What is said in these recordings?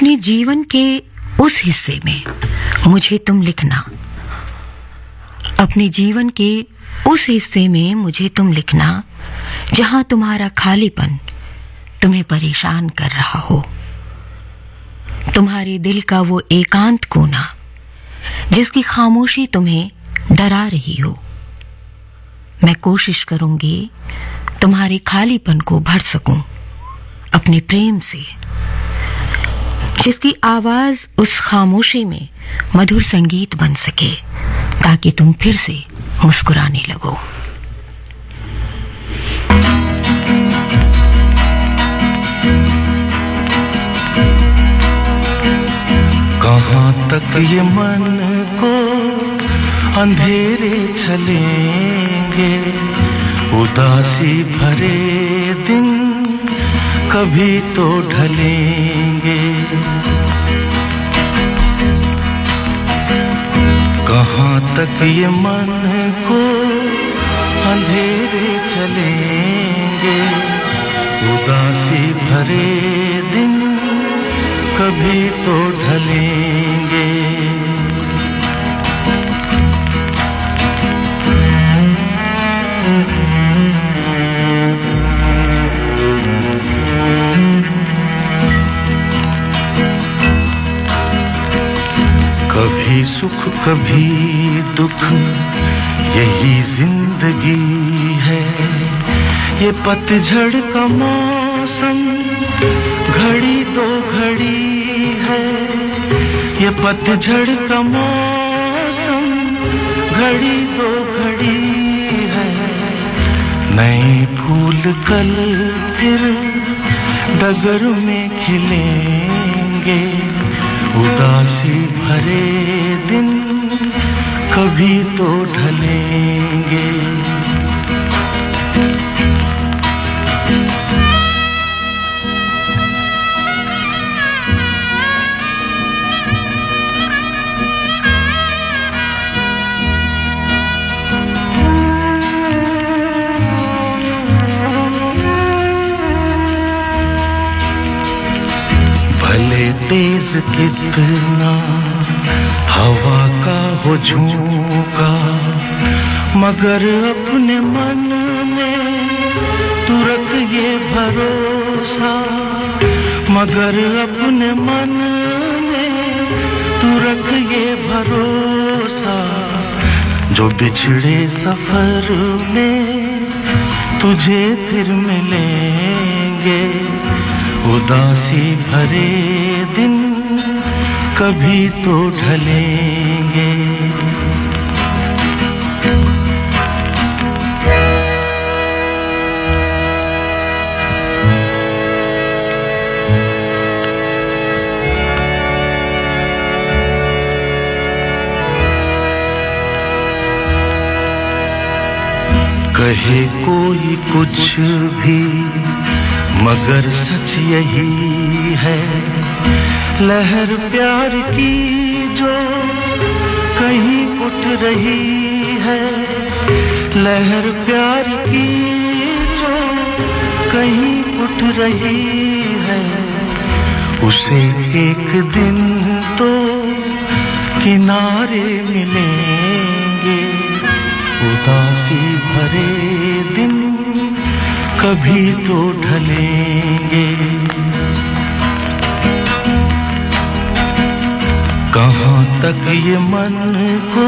अपने जीवन के उस हिस्से में मुझे तुम लिखना, अपने जीवन के उस हिस्से में मुझे तुम लिखना जहां तुम्हारा खालीपन तुम्हें परेशान कर रहा हो, तुम्हारे दिल का वो एकांत कोना जिसकी खामोशी तुम्हें डरा रही हो। मैं कोशिश करूंगी तुम्हारे खालीपन को भर सकूं अपने प्रेम से, जिसकी आवाज उस खामोशी में मधुर संगीत बन सके ताकि तुम फिर से मुस्कुराने लगो। कहाँ तक ये मन को अंधेरे चलेंगे, उदासी भरे दिन कभी तो ढलेंगे। कहाँ तक ये मन को अंधेरे चलेंगे, उदासी भरे दिन कभी तो ढलेंगे। कभी सुख कभी दुख यही जिंदगी है, ये पतझड़ का मौसम घड़ी दो घड़ी है, ये पतझड़ का मौसम घड़ी दो घड़ी है। नए फूल कल फिर डगर में खिलेंगे, उदासी भरे दिन कभी तो ढलेंगे। भले तेज कितना हवा का हो झोंका, मगर अपने मन में तू रख ये भरोसा, मगर अपने मन में तू रख ये भरोसा। जो बिछड़े सफर में तुझे फिर मिलेंगे, उदासी भरे दिन कभी तो ढलेंगे। कहे कोई कुछ भी मगर सच यही है, लहर प्यार की जो कहीं उठ रही है, लहर प्यार की जो कहीं उठ रही है। उसे एक दिन तो किनारे मिलेंगे, उदासी भरे दिन कभी तो ढलेंगे। कहाँ तक ये मन को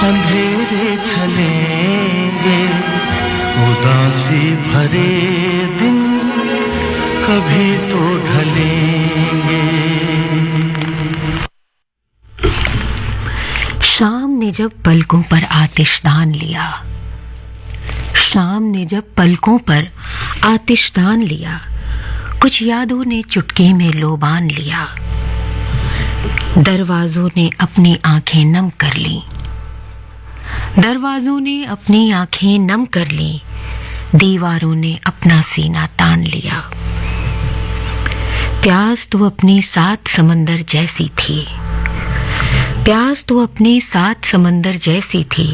अंधेरे चलेंगे, उदासी भरे दिन कभी तो ढलेंगे। शाम ने जब पलकों पर आतिशदान लिया, शाम ने जब पलकों पर आतिशदान लिया, कुछ यादों ने चुटकी में लोबान लिया। दरवाजों ने अपनी आंखें नम कर ली, दरवाजों ने अपनी आंखें नम कर ली, दीवारों ने अपना सीना तान लिया। प्यास तो अपनी सात समंदर जैसी थी, प्यास तो अपनी सात समंदर जैसी थी।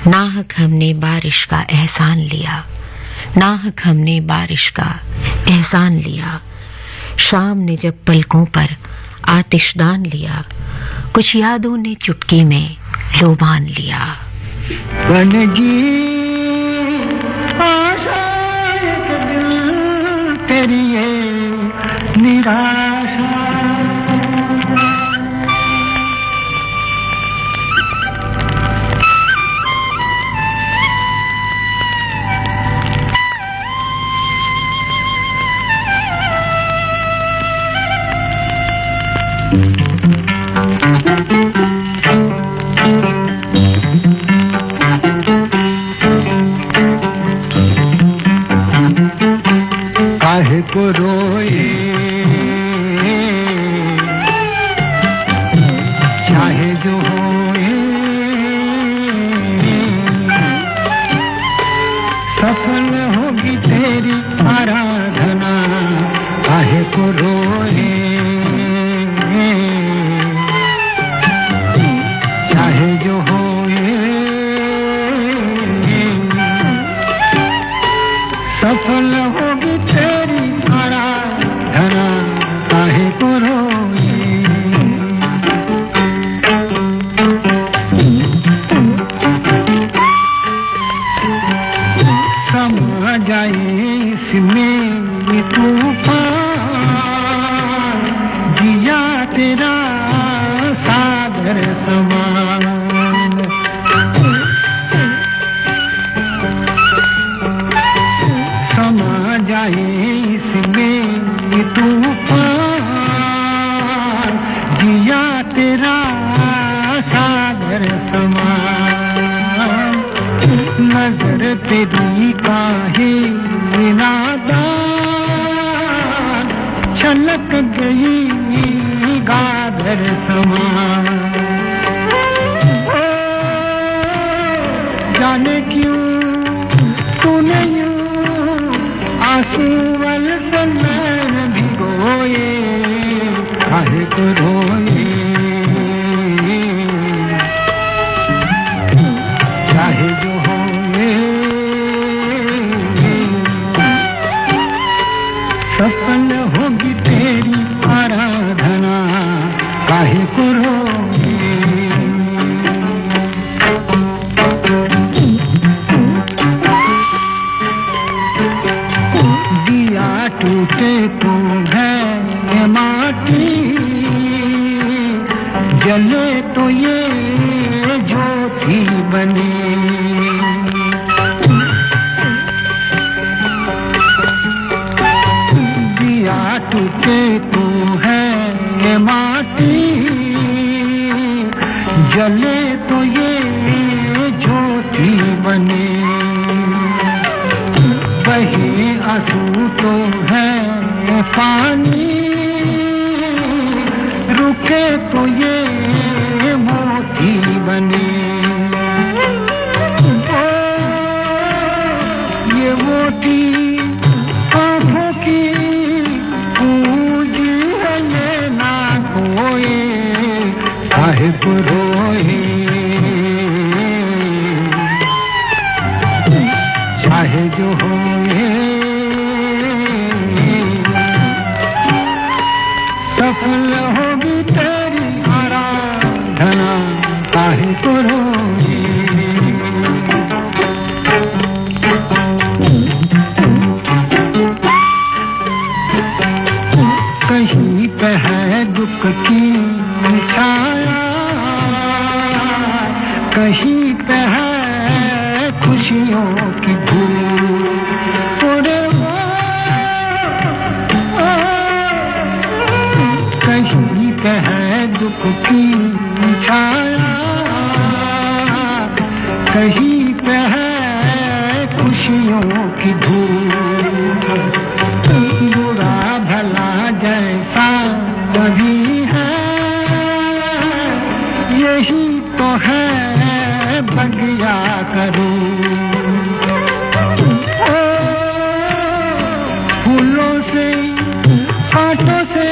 नाहक हमने बारिश का एहसान लिया, नाहक हमने बारिश का एहसान लिया। शाम ने जब पलकों पर आतिशदान लिया, कुछ यादों ने चुटकी में लोबान लिया। बनगी आशा एक दिल तेरी ये निराशा, काहे को रोए चाहे जो होए, सफल होगी तेरी आराधना। काहे को रोए चाहे जो होए, सफल होगी तेरी आराधना। काहे को रोए समा जाए इसमें तूफान, जिया तेरा सागर समान। समा जाए इसमें तूफान, जिया तेरा सागर समान। नजर तेरी काहे नादान, छलक गई गाधर समान। जाने क्यों तूने यूं आंसू वल से नैन भिगोए। काहे को रोए चाहे जो होए, सफल होगी तेरी आराधना। काहे को रोए दिया टूटे तो है माटी, जले तो ये ज्योति बने। दिया टूटे तो है माटी, जले तो ये ज्योति बने। बहे आंसू तो है पानी, रुके तो ये मोती बने। ये मोती आँखों की पूंजी है, ये ना खोए। काहे को रोए चाहे जो होए, सफल होगी तेरी आराधना। काहे को रोए कहीं पे है दुख की छाया, कहीं पे है खुशियों की धूप। कहीं पे है दुख की छाया, कहीं पे है खुशियों की धूप। बुरा भला जैसा कभी है, यही तो है बगिया करूं। फूलों से कांटों से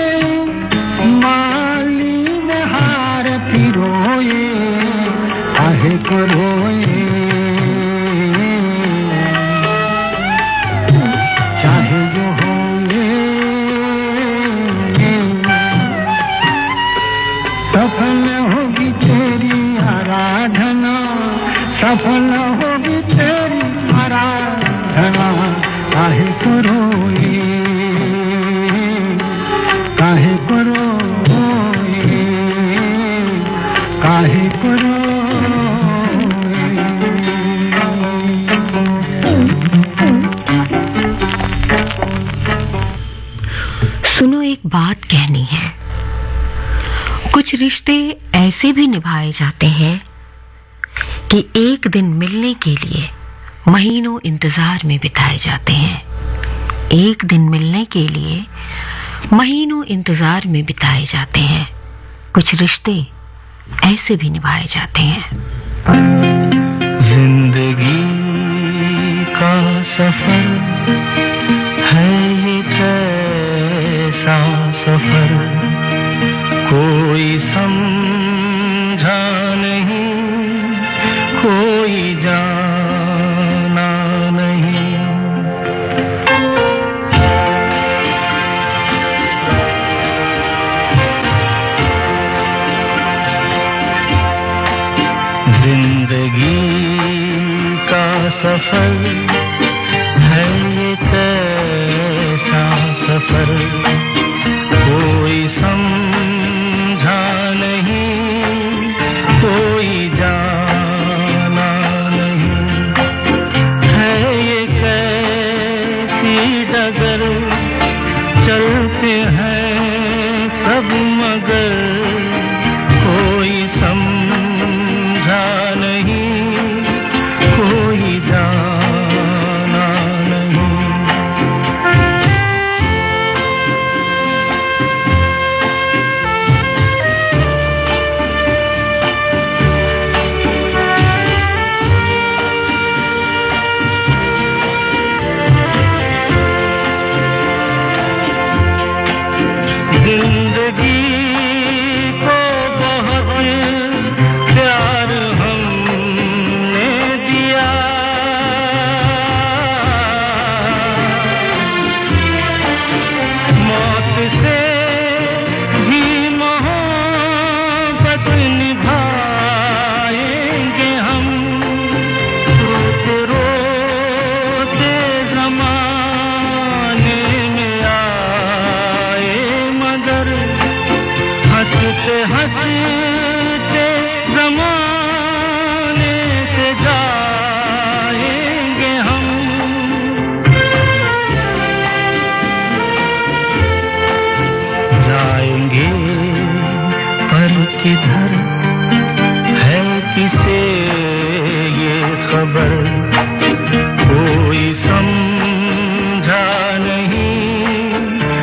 माली में हार पिरोए। काहे को रोए चाहे जो होए, सफल होगी तेरी आराधना। काहे को रोए, काहे को रोए, काहे को रोए। सुनो, एक बात कहनी है। कुछ रिश्ते ऐसे भी निभाए जाते हैं कि एक दिन मिलने के लिए महीनों इंतजार में बिताए जाते हैं। एक दिन मिलने के लिए महीनों इंतजार में बिताए जाते हैं। कुछ रिश्ते ऐसे भी निभाए जाते हैं। जिंदगी का सफर है ये कैसा सफर, कोई समझा नहीं, कोई जाना नहीं। जिंदगी का सफर है ये कैसा सफर, कोई समझा नहीं, कोई जाना नहीं। है ये कैसी डगर, चलते हैं सब मगर, कोई समझा नहीं, कोई जाना नहीं। जिंदगी को बहुत प्यार हमने दिया, मौत से भी मोहब्बत निभाएंगे हम। रोते रोते ज़माने में आए मगर, हंसते हंसते ज़माने से जाएंगे हम। जाएंगे पर किधर है किसे ये खबर, कोई समझा नहीं,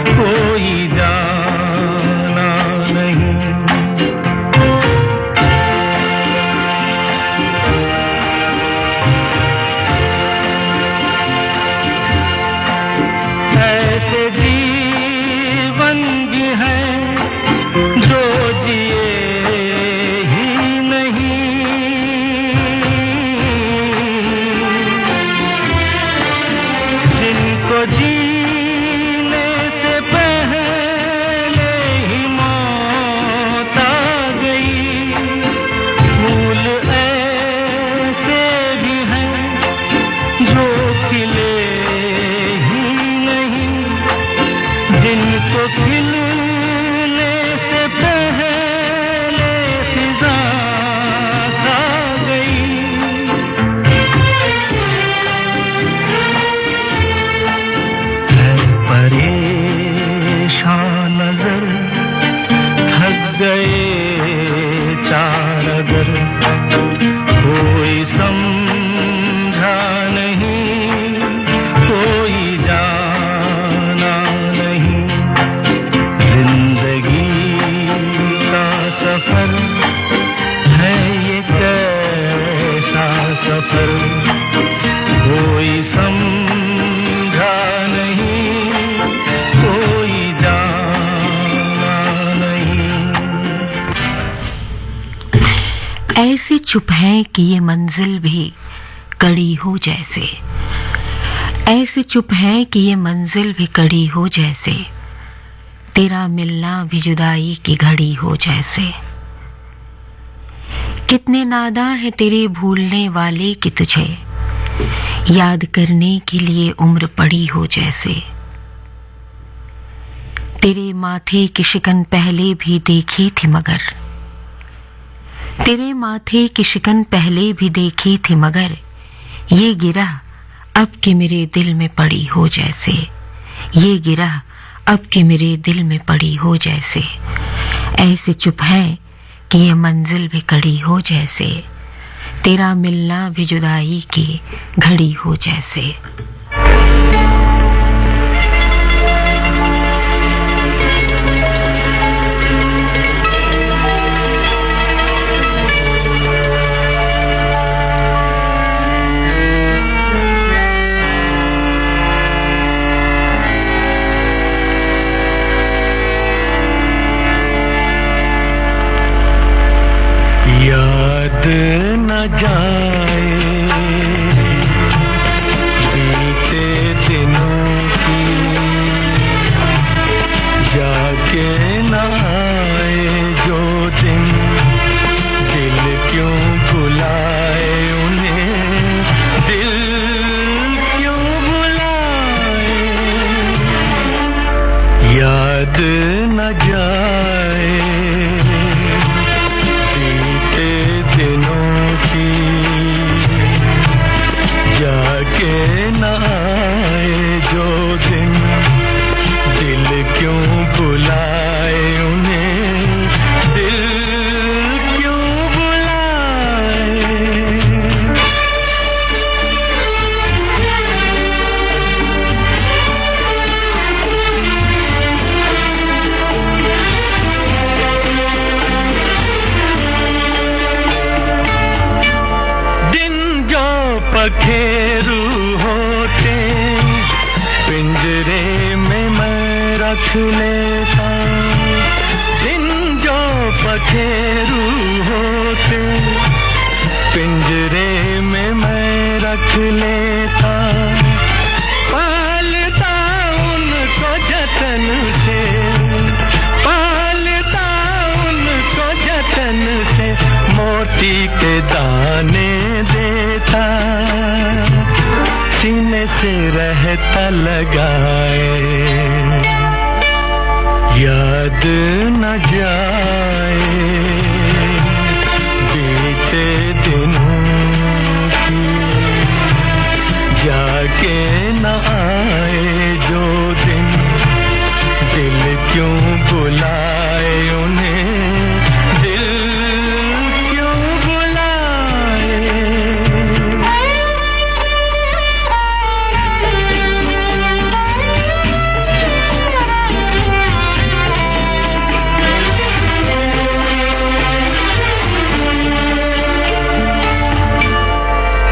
कोई जाना नहीं। ऐसे जीवन भी हैं जो जिए ही नहीं, जिनको जीने से पहले ही मौत आ गई। फूल ऐसे भी हैं जो खिले ही नहीं, जिनको खिलने से पहले फिजा खा गई। है परेशान नजर, थक गए चार अगर, कोई समझा नहीं, कोई जाना नहीं। जिंदगी का सफर है ये कैसा सफर, कोई समझा नहीं, कोई जाना नहीं। ऐसे चुप हैं कि ये मंजिल भी कड़ी हो जैसे, ऐसे चुप हैं कि ये मंजिल भी कड़ी हो जैसे, तेरा मिलना भी जुदाई की घड़ी हो जैसे। कितने नादां हैं तेरे भूलने वाले कि तुझे याद करने के लिए उम्र पड़ी हो जैसे। तेरे माथे की शिकन पहले भी देखी थी मगर, तेरे माथे की शिकन पहले भी देखी थी मगर ये गिरह अब के मेरे दिल में पड़ी हो जैसे। ये गिरह अब के मेरे दिल में पड़ी हो जैसे। ऐसे चुप है कि ये मंजिल भी कड़ी हो जैसे। तेरा मिलना भी जुदाई की घड़ी हो जैसे। याद न जाए बीते दिनों की, जाके न आए जो दिन, दिल क्यों बुलाए उन्हें, दिल क्यों बुलाए। याद न जाए दिनों की, जाके न आए जो दिन, दिल क्यों बुलाए उन्हें, दिल क्यों बुलाए। पखेरू होते पिंजरे में मैं रख लेता, दिन जो पखेरू होते पिंजरे में मैं रख लेता। पालता उनको जतन से, पालता उनको जतन से, मोती के दाने देता, सीने से रहता लगाए। याद न जाए बीते दिनों की, जाके न आए जो दिन, दिल क्यों बुलाए उन्हें, दिल क्यों बुलाए।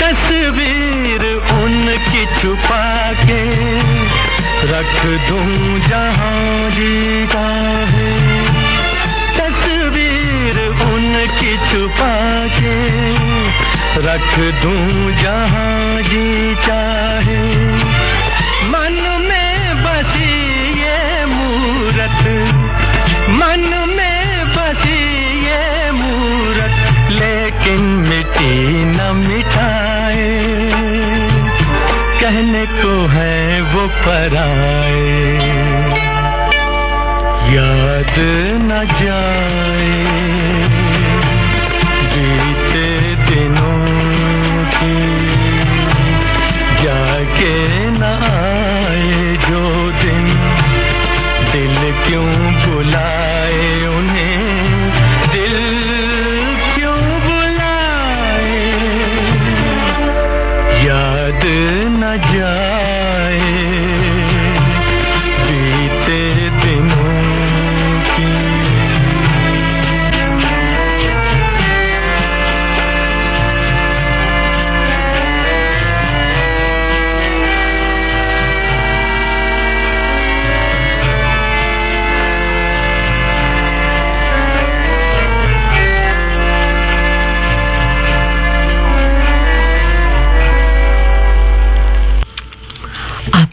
तस्वीर उनकी छुपा के रख दूं जहां जी चाहे, तस्वीर उनकी छुपा के रख दूं जहां जी चाहे। मन में बसी ये मूरत, मन में बसी ये मूरत, लेकिन मिटी न मिटाए, कहने को है वो पराए। याद न जाए बीते दिनों की, जाके न आए जो दिन, दिल क्यों बुलाए उन्हें, दिल क्यों बुलाए। याद न जाए बीते दिनों की।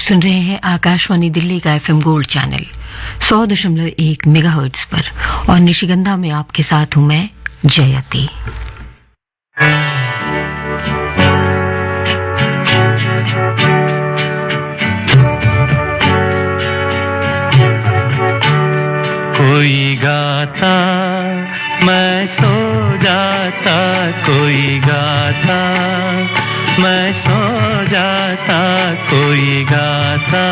सुन रहे हैं आकाशवाणी दिल्ली का FM गोल्ड चैनल 100.1 मेगाहर्ट्ज पर, और निशिगंधा में आपके साथ हूं मैं जयती। कोई गाता मैं सो जाता, कोई गाता मैं सो जाता, कोई गाता।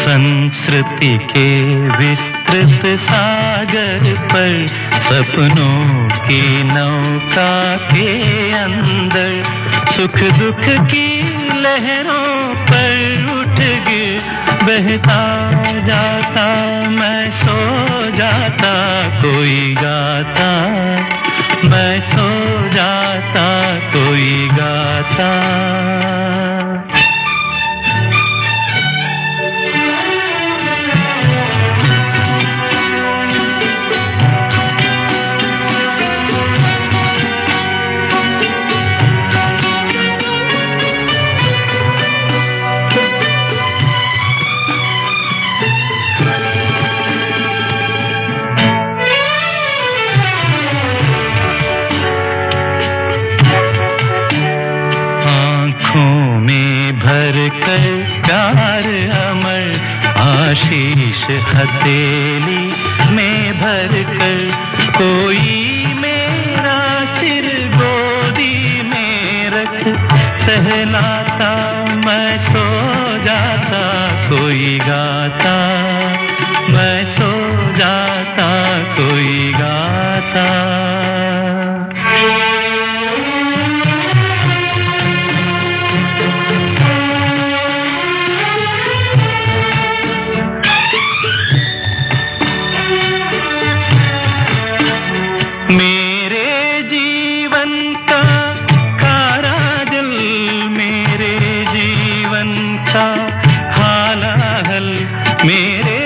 संस्कृति के विस्तृत सागर पर, सपनों की नौका के अंदर, सुख दुख की लहरों पर उठ गिर बहता जाता, मैं सो जाता, कोई गाता मैं सो जाता, कोई गाता। प्यार अमर आशीष हथेली में भर कर, कोई मेरा सिर गोदी में रख सहलाता, मैं सो जाता, कोई गाता मैं सो जाता, कोई गाता। मेरे जीवन का खारा जल, मेरे जीवन का हालाहल, मेरे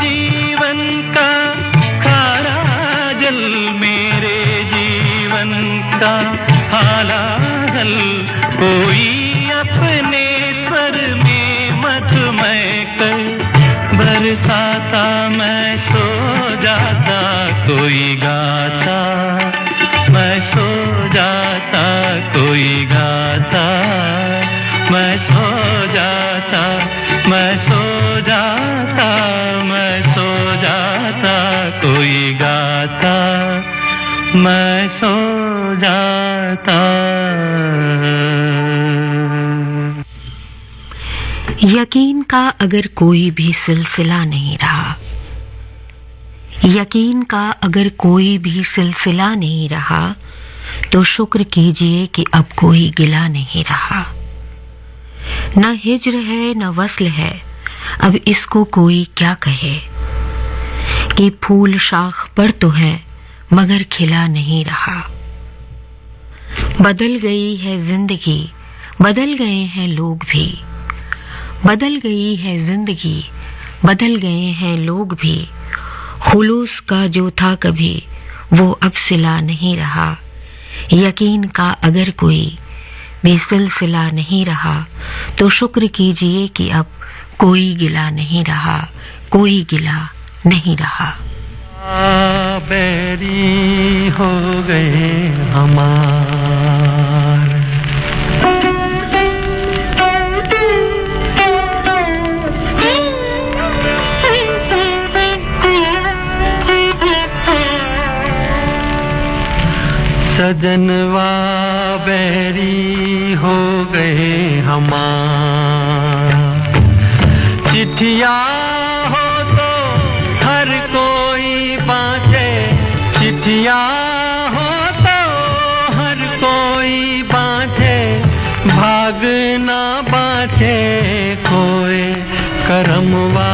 जीवन का खारा जल, मेरे जीवन का हालाहल, कोई अपने स्वर में मधुमय कर बरसाता, मैं सो जाता, कोई गाता मैं सो जाता, कोई गाता मैं सो जाता, मैं सो जाता, मैं सो जाता, कोई गाता मैं सो जाता। यकीन का अगर कोई भी सिलसिला नहीं रहा, यकीन का अगर कोई भी सिलसिला नहीं रहा, तो शुक्र कीजिए कि अब कोई गिला नहीं रहा। न हिज्र है न वस्ल है, अब इसको कोई क्या कहे, कि फूल शाख पर तो है मगर खिला नहीं रहा। बदल गई है जिंदगी, बदल गए हैं लोग भी, बदल गई है जिंदगी, बदल गए हैं लोग भी। खुलूस का जो था कभी वो अब सिला नहीं रहा। यकीन का अगर कोई बेसिलसिला नहीं रहा, तो शुक्र कीजिए कि अब कोई गिला नहीं रहा, कोई गिला नहीं रहा। बैरी हो गए हमार, सजनवा बैरी हो गए हमार। चिट्ठिया हो तो हर कोई बांटे, चिट्ठिया हो तो हर कोई बांटे, भाग ना बांटे खोए करमवा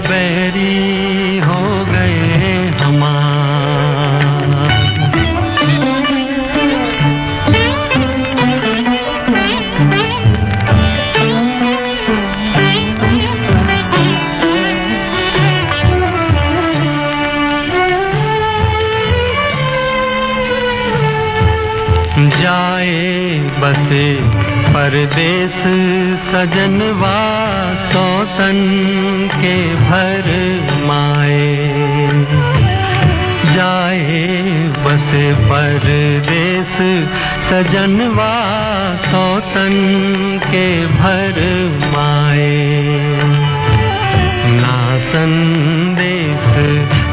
बैरी हो गए हमार। जाए बसे परदेस सजनवा सौतन के भर माए। जाए बसे परदेस सजनवा सौतन के भर माए। ना संदेश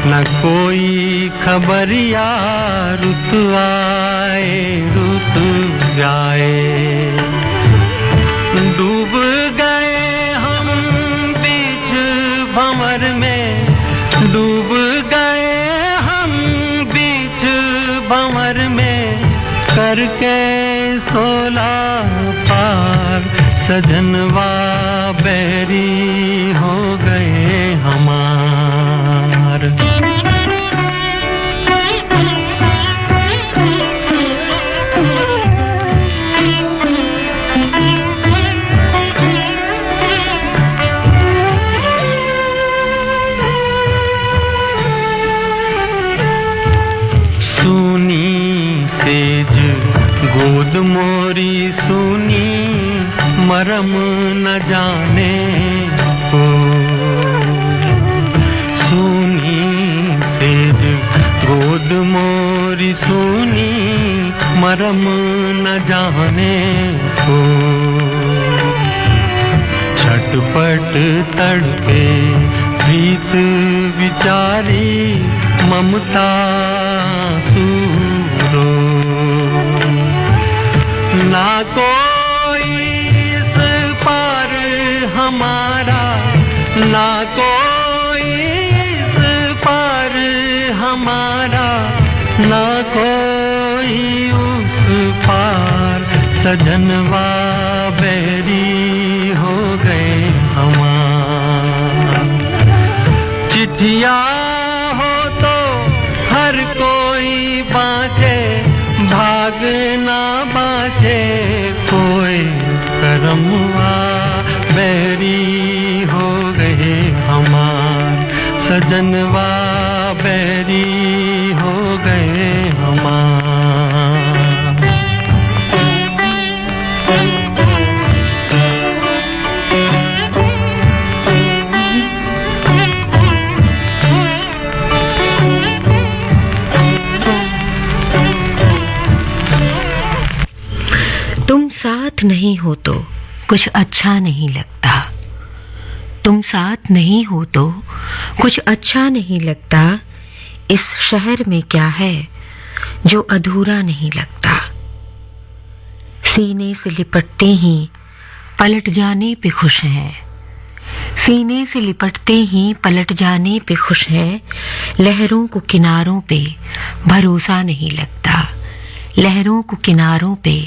न कोई खबरिया रुत आए रुत जाए। डूब गए हम बीच भंवर में, डूब गए हम बीच भंवर में, करके सोला पार सजनवा बैरी हो गए हमार। सेज गोद मोरी सुनी मरम न जाने को। सुनी सेज गोद मोरी सुनी मरम न जाने को। छटपट तड़पे प्रीत विचारी ममता सूरो। ना कोई इस पार हमारा, ना कोई इस पार हमारा, ना कोई उस पार सजनवा बैरी हो गए हमार। चिट्ठिया हो तो हर कोई बाँचे, भाग ना बाँचे कोई करमवा बैरी हो गए हमार। सजनवा बैरी हो गए हमार। तुम साथ नहीं हो तो कुछ अच्छा नहीं लगता। तुम साथ नहीं हो तो कुछ अच्छा नहीं लगता। इस शहर में क्या है जो अधूरा नहीं लगता। सीने से लिपटते ही पलट जाने पे खुश हैं। सीने से लिपटते ही पलट जाने पे खुश हैं। लहरों को किनारों पे भरोसा नहीं लगता। लहरों को किनारों पे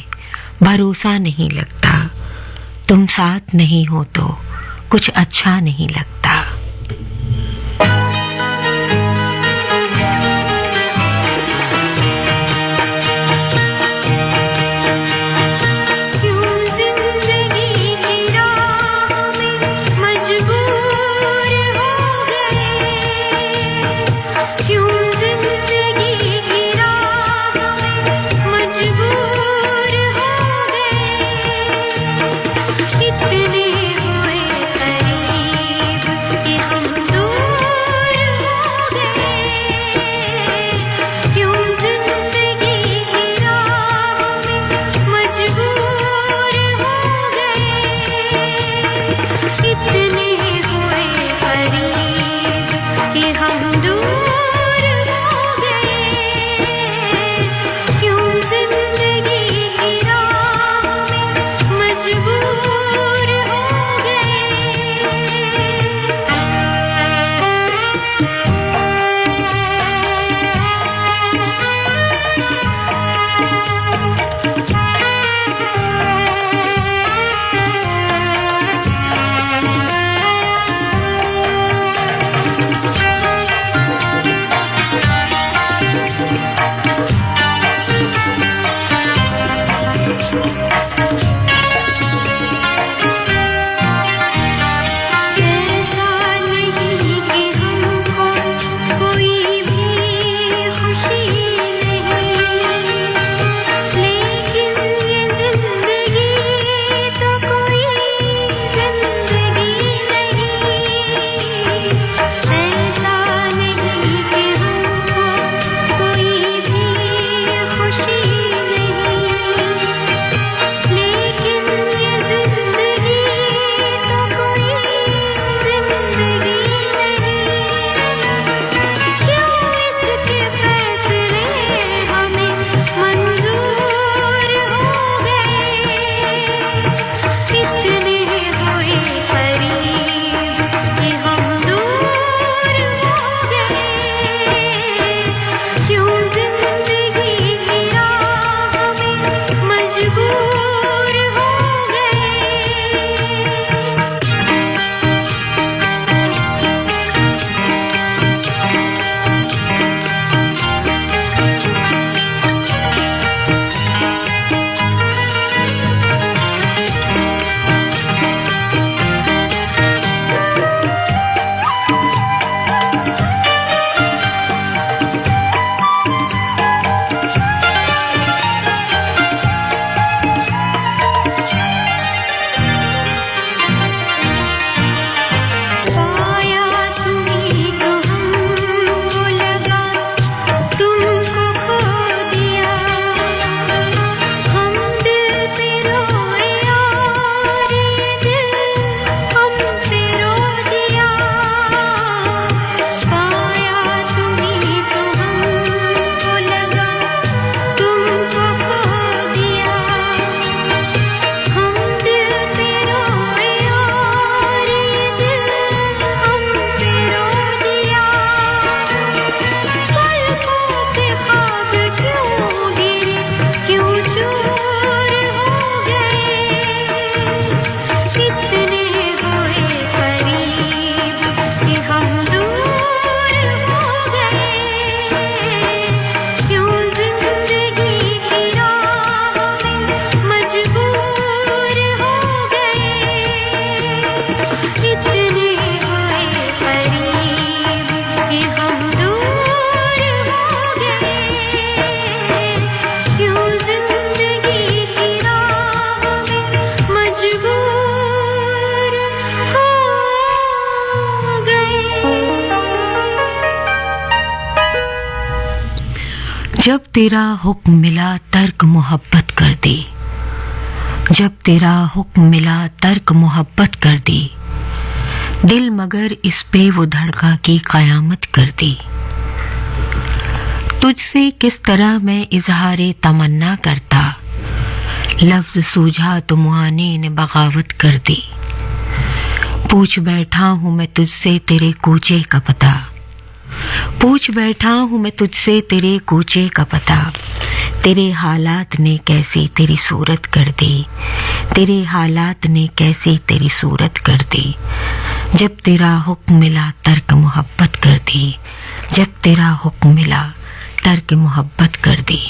भरोसा नहीं लगता। तुम साथ नहीं हो तो कुछ अच्छा नहीं लगता। इतने हुए करीब तेरा हुक्म मिला तर्क मोहब्बत कर दी, जब तेरा हुक्म मिला तर्क मोहब्बत कर दी, दिल मगर इस पे वो धड़का की कयामत कर दी। तुझसे किस तरह मैं इजहारे तमन्ना करता, लफ्ज सूझा तो मुआने ने बगावत कर दी। पूछ बैठा हूँ मैं तुझसे तेरे कूचे का पता, पूछ बैठा हूँ मैं तुझसे तेरे कूचे का पता। तेरे हालात ने कैसी तेरी सूरत कर दी, तेरे हालात ने कैसी तेरी सूरत कर दी। जब तेरा हुक्म मिला तर्क मोहब्बत कर दी, जब तेरा हुक्म मिला तर्क मोहब्बत कर दी।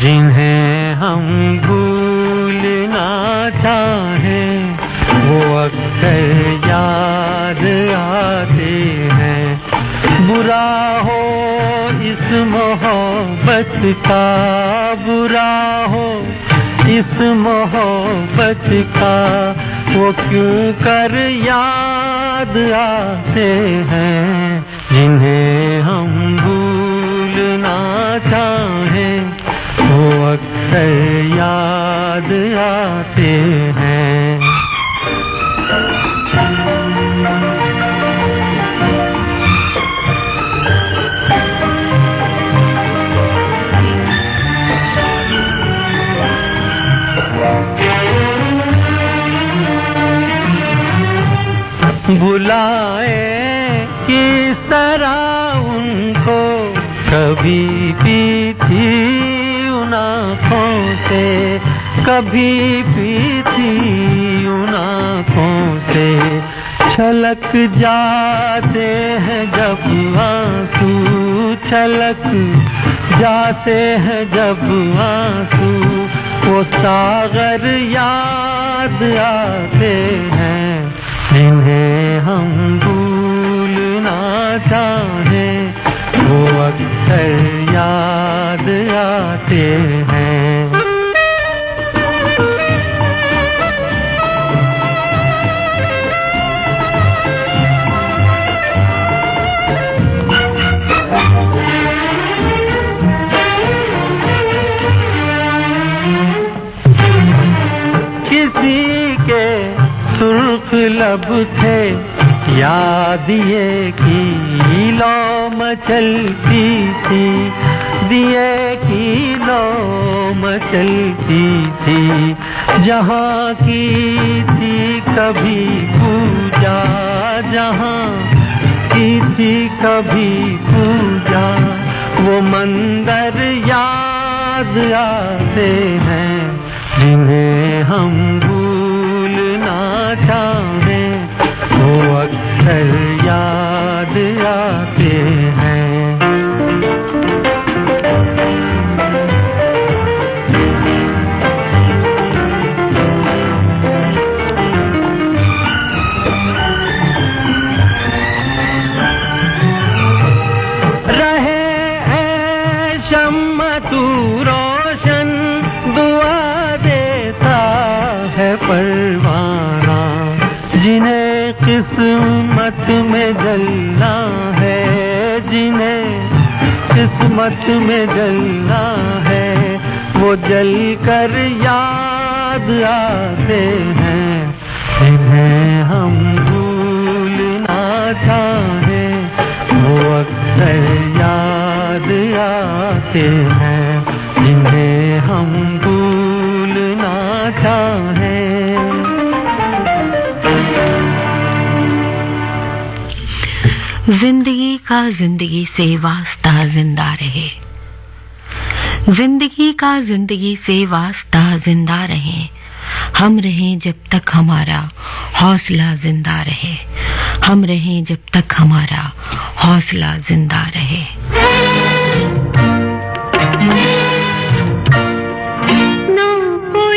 जिन्हें हम भूलना चाहें वो अक्सर याद आते हैं। बुरा हो इस मोहब्बत का, बुरा हो इस मोहब्बत का, वो क्यों कर याद आते हैं। जिन्हें हम भूलना चाहें वो अक्सर याद आते हैं। बुलाए किस तरह उनको, कभी पी थी उन आँखों से, कभी पी थी उन आँखों से। छलक जाते हैं जब आंसू, छलक जाते हैं जब आंसू, वो सागर याद आते हैं। जिन्हें हम भूलना चाहें वो अक्सर याद आते हैं। किसी के सुर्ख लब थे, याद ये की लो मचलती थी, दिए की लो मचलती थी। जहाँ की थी कभी पूजा, जहाँ की थी कभी पूजा, वो मंदिर याद आते हैं। जिन्हें हम भूलना चाहें वो अक्सर याद आते हैं। रहे ऐ शम्मा तू रोशन, दुआ देता है परवाना। जिन्हें किस्मत में जलना है, जिन्हें किस्मत में जलना है, वो जल कर याद आते हैं। जिन्हें हम भूलना चाहें वो अक्सर याद आते हैं। जिन्हें हम भूलना चाहें। जिंदगी का जिंदगी से वास्ता जिंदा रहे, जिंदगी का जिंदगी से वास्ता जिंदा रहे। हम रहें जब तक हमारा हौसला जिंदा रहे, हम रहें जब तक हमारा हौसला जिंदा रहे। ना कोई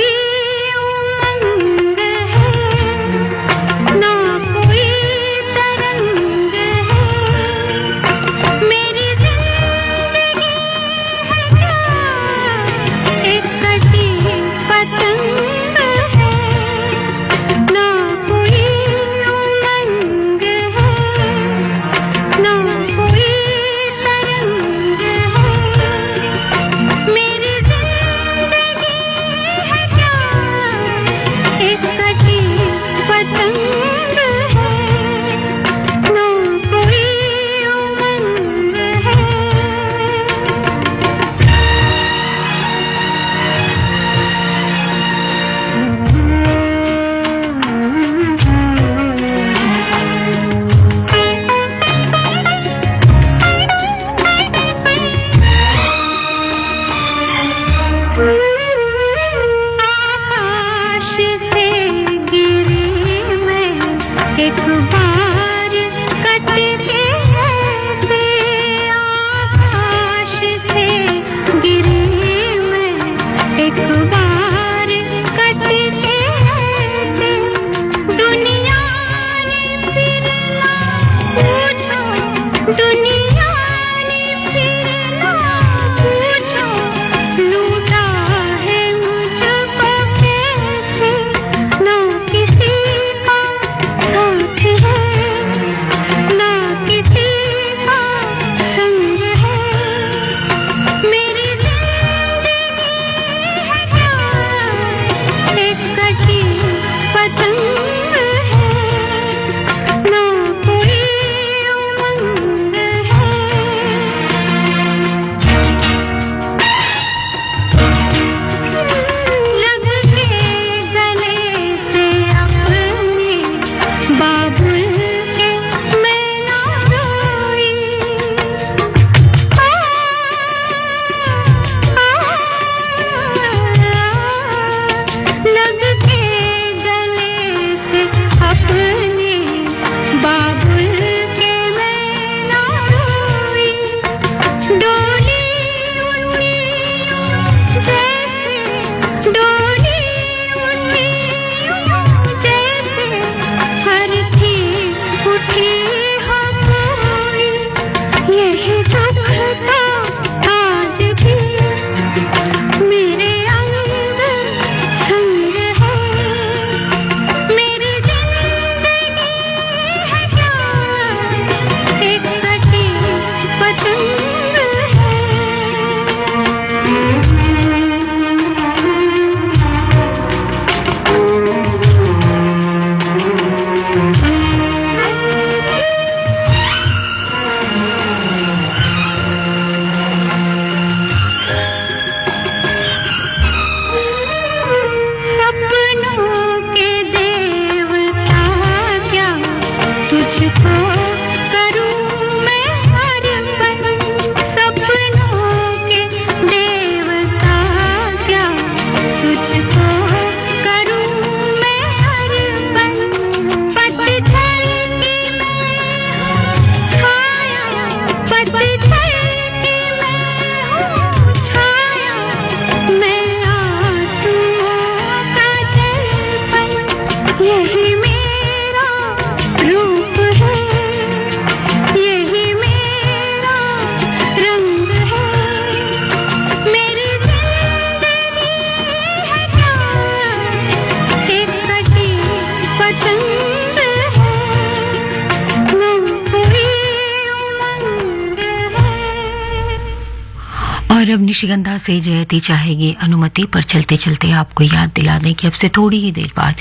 और अब निशिगंधा से जयती चाहेगी अनुमति पर चलते चलते आपको याद दिला दें कि अब से थोड़ी ही देर बाद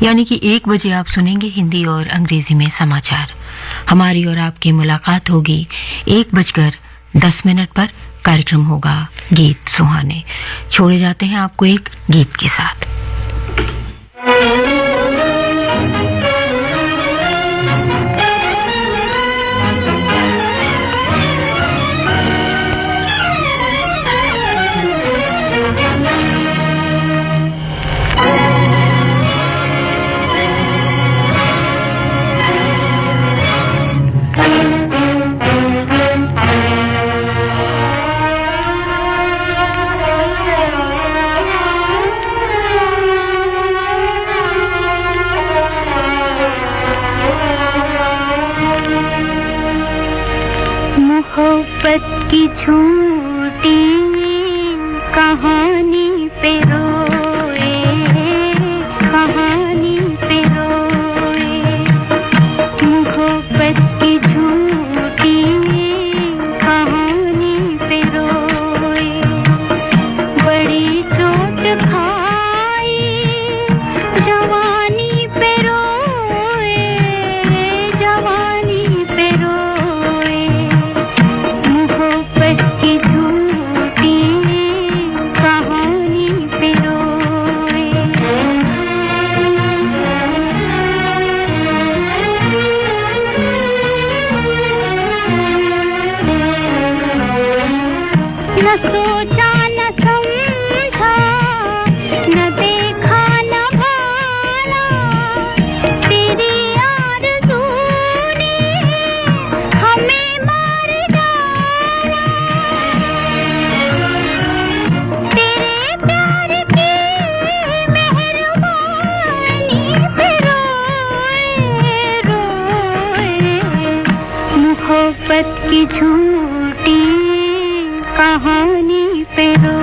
यानी कि 1 बजे आप सुनेंगे हिंदी और अंग्रेजी में समाचार। हमारी और आपकी मुलाकात होगी 1:10 पर। कार्यक्रम होगा गीत सुहाने। छोड़े जाते हैं आपको एक गीत के साथ। की झूठी कहानी पे रोए, कहानी पे रोए, मोहब्बत की झूठी कहानी पे रोए, बड़ी चोट खाई जवानी पे रोए, जवानी पे रोए, की झूठी कहानी पे रोए। न सोचा न समझा, न देखा न भाना, तेरी आरज़ू ने हमें मार डाला। तेरे प्यार की मेहरबानी पे रोए, रोए, मोहब्बत की झूठी कहानी पे रोए।